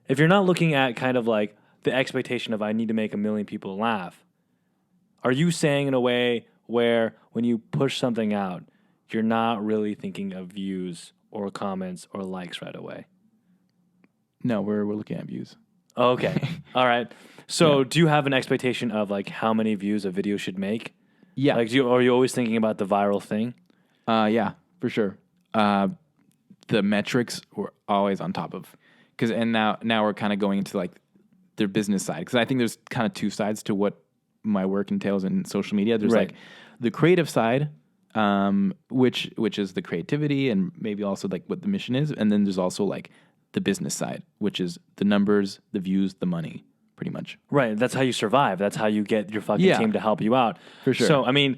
if you're not looking at kind of like the expectation of I need to make 1 million people laugh, are you saying in a way where when you push something out, you're not really thinking of views or comments or likes right away? No, we're looking at views. Okay. All right. So do you have an expectation of like how many views a video should make? Yeah. Like, are you always thinking about the viral thing? Yeah, for sure. The metrics were always on top of, and now we're kind of going into like their business side, because I think there's kind of two sides to what my work entails in social media. There's like the creative side, which is the creativity and maybe also like what the mission is, and then there's also like the business side, which is the numbers, the views, the money, pretty much. Right. That's how you survive. That's how you get your fucking team to help you out. For sure. So, I mean,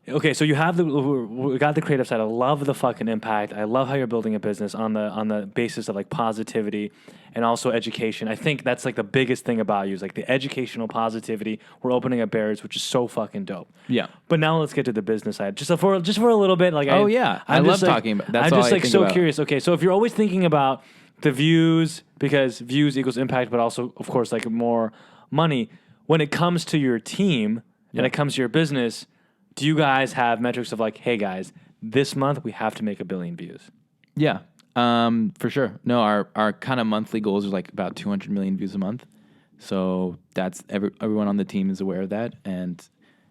okay, so you have we got the creative side. I love the fucking impact. I love how you're building a business on the basis of like positivity and also education. I think that's like the biggest thing about you is like the educational positivity. We're opening up barriers, which is so fucking dope. Yeah. But now let's get to the business side. Just for a little bit. Like, I love talking about. That's I'm all just I like think so about. curious. Okay, so if you're always thinking about the views, because views equals impact, but also of course like more money. When it comes to your team and it comes to your business, do you guys have metrics of like, hey guys, this month we have to make 1 billion views? Yeah, for sure. No, our kind of monthly goals are like about 200 million views a month. So that's everyone on the team is aware of that. And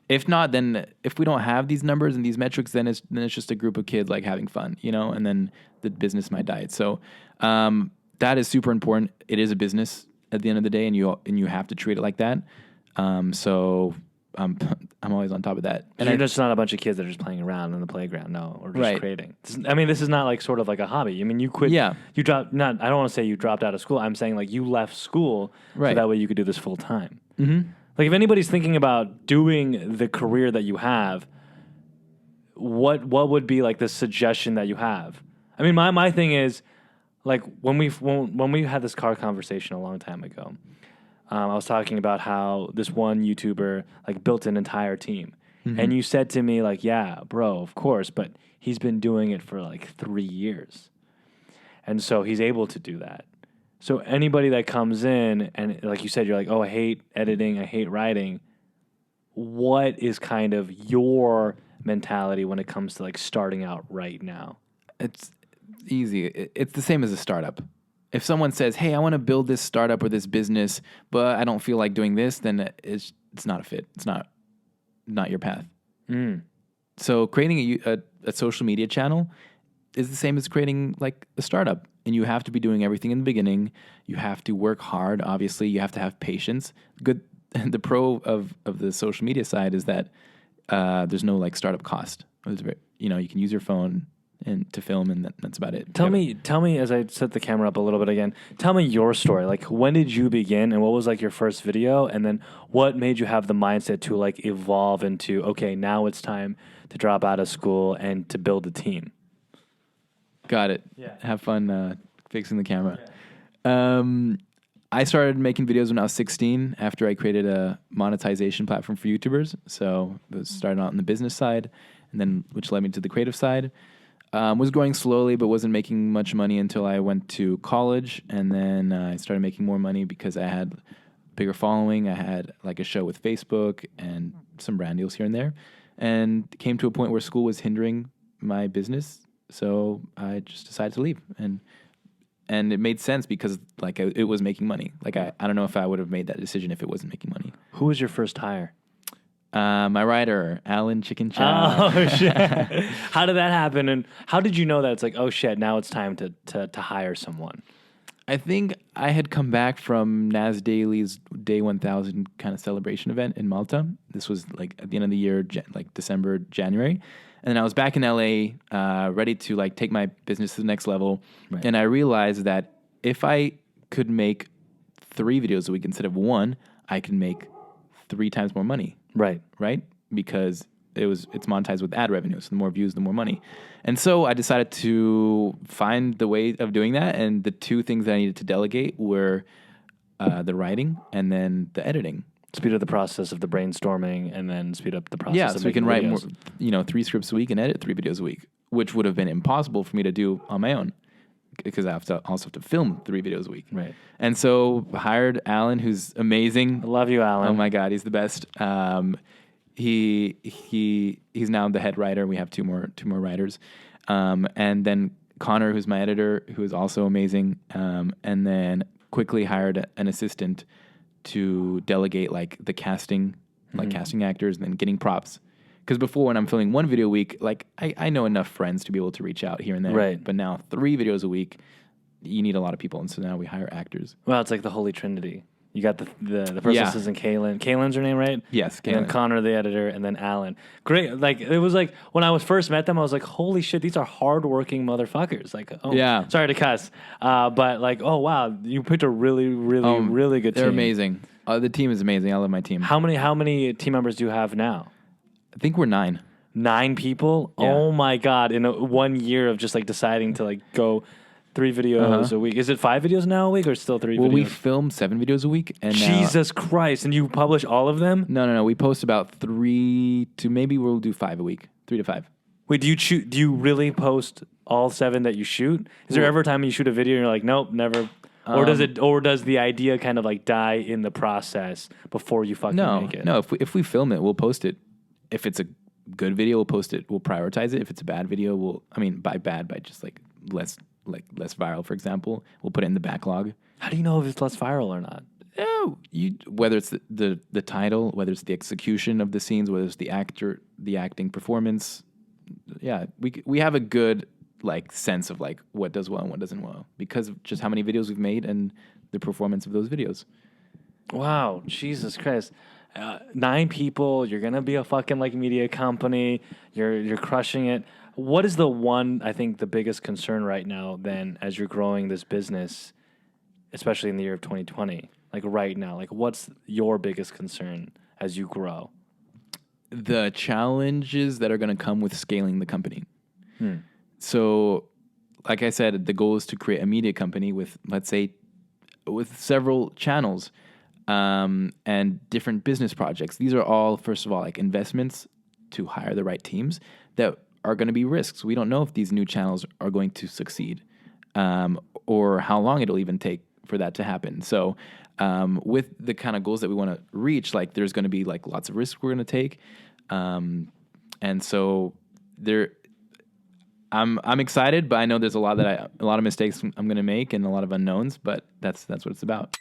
if not, then if we don't have these numbers and these metrics, then it's just a group of kids like having fun, and then the business might die. So that is super important. It is a business at the end of the day, and you have to treat it like that. So I'm always on top of that. And you're just not a bunch of kids that are just playing around in the playground, or just creating. This is not like sort of like a hobby. I mean, you quit. Yeah. You dropped. I don't want to say you dropped out of school. I'm saying like you left school so that way you could do this full time. Mm-hmm. Like if anybody's thinking about doing the career that you have, what would be like the suggestion that you have? I mean, my thing is like when we had this car conversation a long time ago. I was talking about how this one YouTuber like built an entire team. Mm-hmm. And you said to me like, yeah, bro, of course, but he's been doing it for like 3 years. And so he's able to do that. So anybody that comes in and like you said, you're like, oh, I hate editing, I hate writing. What is kind of your mentality when it comes to like starting out right now? It's easy. It's the same as a startup. If someone says, hey, I want to build this startup or this business, but I don't feel like doing this, then it's not a fit. It's not your path. Mm. So creating a social media channel is the same as creating like a startup. And you have to be doing everything in the beginning. You have to work hard. Obviously, you have to have patience. The pro of the social media side is that there's no like startup cost. You can use your phone and to film, and that's about it. Tell me, as I set the camera up a little bit again, tell me your story. Like, when did you begin, and what was like your first video, and then what made you have the mindset to like evolve into, okay, now it's time to drop out of school and to build a team? Got it. Yeah. Have fun fixing the camera. Yeah. I started making videos when I was 16 after I created a monetization platform for YouTubers. So I was starting out on the business side, and then which led me to the creative side. Was growing slowly, but wasn't making much money until I went to college, and then I started making more money because I had a bigger following. I had like a show with Facebook and some brand deals here and there, and came to a point where school was hindering my business. So I just decided to leave, and it made sense because like it was making money. Like I don't know if I would have made that decision if it wasn't making money. Who was your first hire? My writer, Alan Chicken Chow. Oh, shit. How did that happen? And how did you know that it's like, oh, shit, now it's time to hire someone? I think I had come back from Nas Daily's Day 1000 kind of celebration event in Malta. This was like at the end of the year, like December, January. And then I was back in LA, ready to like take my business to the next level. Right. And I realized that if I could make 3 videos a week instead of 1, I can make 3 times more money. Right. Because it's monetized with ad revenue. So the more views, the more money. And so I decided to find the way of doing that. And the 2 things that I needed to delegate were the writing and then the editing. Speed up the process of the brainstorming and then speed up the process of so we can write videos. more, 3 scripts a week and edit 3 videos a week, which would have been impossible for me to do on my own week because I also have to film 3 videos a week. Right. And so hired Alan, who's amazing. I love you, Alan. Oh my God, he's the best. He's now the head writer. We have two more writers, and then Connor, who's my editor, who is also amazing, and then quickly hired an assistant to delegate like the casting, like casting actors, and then getting props. Because before, when I'm filming 1 video a week, like I know enough friends to be able to reach out here and there. Right. But now 3 videos a week, you need a lot of people, and so now we hire actors. Well, it's like the Holy Trinity. You got the first assistant, Kaylin. Kaylin's her name, right? Yes, And then Kaylin. Connor, the editor, and then Alan. Great. Like, it was like, when I first met them, I was like, holy shit, these are hardworking motherfuckers. Like, oh, Yeah. sorry to cuss. But like, oh, wow, you picked a really, really, really good team. They're amazing. The team is amazing. I love my team. How many team members do you have now? I think we're 9. 9 people? Yeah. Oh my God. In 1 year of just like deciding to like go 3 videos a week. Is it 5 videos now a week or still 3 videos? Well, we film 7 videos a week. And Jesus Christ. And you publish all of them? No. We post about 3 to maybe we'll do 5 a week. 3 to 5. Wait, do you really post all 7 that you shoot? Is there ever a time you shoot a video and you're like, nope, never? Or does the idea kind of like die in the process before you fucking make it? No, if we film it, we'll post it. If it's a good video, we'll post it. We'll prioritize it. If it's a bad video, by just like less viral, for example, we'll put it in the backlog. How do you know if it's less viral or not? Oh, whether it's the title, whether it's the execution of the scenes, whether it's the acting performance. Yeah, we have a good like sense of like what does well and what doesn't well because of just how many videos we've made and the performance of those videos. Wow, Jesus Christ. 9 people, you're gonna be a fucking like media company, you're crushing it. What is I think the biggest concern right now then as you're growing this business, especially in the year of 2020, like right now, like what's your biggest concern as you grow? The challenges that are going to come with scaling the company. So, like I said, the goal is to create a media company with, let's say, with several channels and different business projects. These are all, first of all, like investments to hire the right teams that are going to be risks. We don't know if these new channels are going to succeed or how long it'll even take for that to happen. So with the kind of goals that we want to reach, like there's going to be like lots of risks we're going to take. And so I'm excited, but I know there's a lot of mistakes I'm going to make and a lot of unknowns, but that's what it's about.